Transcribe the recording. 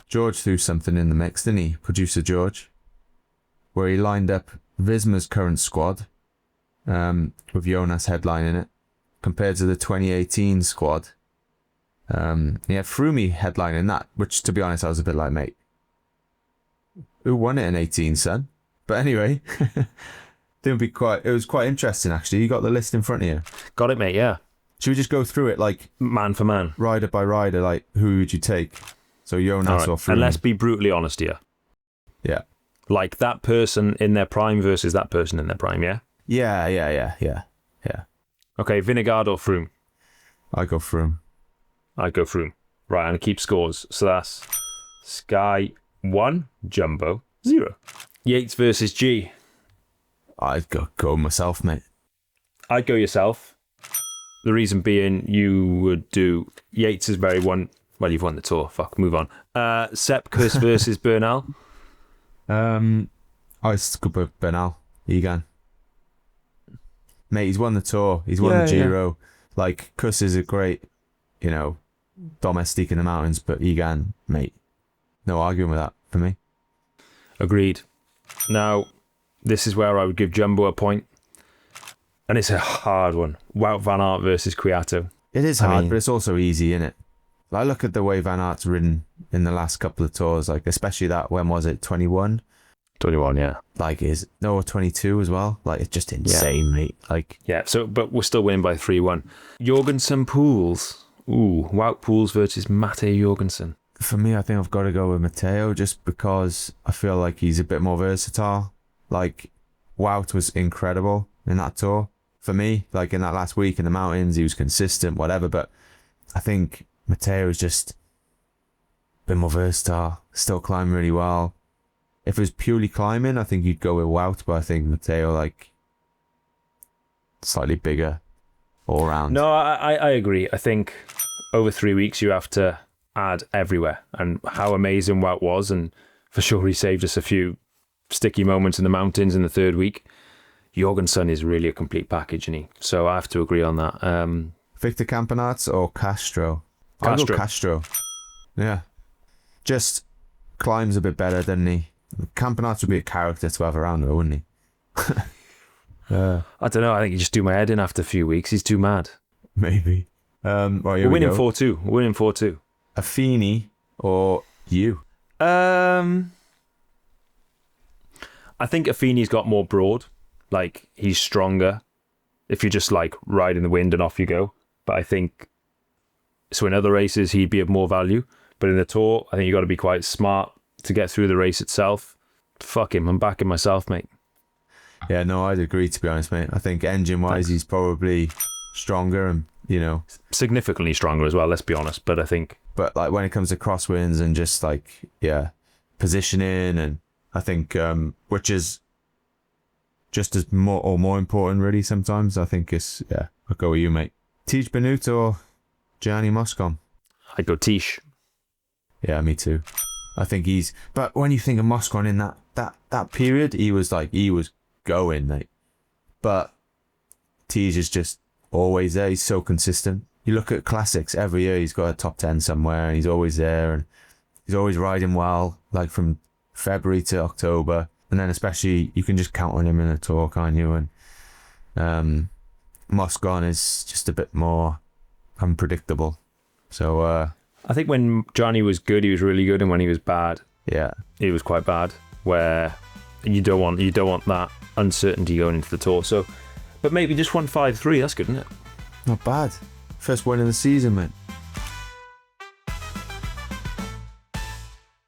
George threw something in the mix, didn't he? Producer George, where he lined up Visma's current squad, with Jonas headlining it, compared to the 2018 squad. He had Froome headlining that, which, to be honest, I was a bit like, mate, who won it in 18, son? But anyway, it was quite interesting, actually. You got the list in front of you. Got it, mate, yeah. Should we just go through it, like, man for man? Rider by rider, like, who would you take? So Jonas or Froome? And let's be brutally honest here. Yeah. Like, that person in their prime versus that person in their prime, yeah? Yeah. Okay, Vingegaard or Froome? I go Froome. I go Froome. Right, and keep scores. So that's Sky 1, Jumbo 0. Yates versus G. I'd go myself, mate. I'd go yourself. The reason being, you would do Yates is very one. Well, you've won the Tour. Fuck, move on. Sepkus versus Bernal. I still go with Bernal. Egan. Mate, he's won the Tour. He's won the Giro. Yeah. Like, Kuss is a great, domestique in the mountains, but Egan, mate, no arguing with that for me. Agreed. Now, this is where I would give Jumbo a point. And it's a hard one. Wout van Aert versus Kwiato. It is hard, but it's also easy, isn't it? I look at the way Van Aert's ridden in the last couple of tours, like especially that, when was it, 21? 21, yeah. Like, 22 as well. Like, it's just insane, mate. Like, yeah, but we're still winning by 3-1. Jorgensen Pools. Ooh, Wout Pools versus Mate Jorgensen. For me, I think I've got to go with Matteo, just because I feel like he's a bit more versatile. Like, Wout was incredible in that tour. For me, like in that last week in the mountains, he was consistent, whatever, but I think Matteo is just a bit more versatile, still climbing really well. If it was purely climbing, I think you'd go with Wout, but I think Matteo, like, slightly bigger all round. No, I agree. I think over 3 weeks you have to add everywhere, and how amazing Wout was, and for sure he saved us a few sticky moments in the mountains in the third week. Jorgensen is really a complete package, isn't he? So I have to agree on that. Victor Campenaerts or Castro? I'll go Castro. Yeah. Just climbs a bit better, doesn't he? Campenaerts would be a character to have around, though, wouldn't he? I don't know. I think you just do my head in after a few weeks. He's too mad. Maybe. Right, we're winning 4-2. We're winning 4-2. Affini or you? I think Affini's got more broad. Like, he's stronger if you're just like riding the wind and off you go. But I think, so in other races, he'd be of more value. But in the Tour, I think you got to be quite smart to get through the race itself. Fuck him, I'm backing myself, mate. Yeah, no, I'd agree, to be honest, mate. I think engine-wise, he's probably stronger and, significantly stronger as well, let's be honest. But I think... But like when it comes to crosswinds and just like, positioning, and I think, which is just as more important, really, sometimes. I think it's, I'll go with you, mate. Tiege Benoot or Gianni Moscon? I'd go Tiege. Yeah, me too. I think but when you think of Moscon in that period, he was going, mate. But Tiege is just always there. He's so consistent. You look at classics every year, he's got a top 10 somewhere, and he's always there, and he's always riding well, like from February to October. And then especially, you can just count on him in the Tour, can't you? And Moscon is just a bit more unpredictable. So I think when Johnny was good, he was really good, and when he was bad, he was quite bad. Where you don't want that uncertainty going into the Tour. So, but maybe just 1-5-3. That's good, isn't it? Not bad. First win in the season, mate.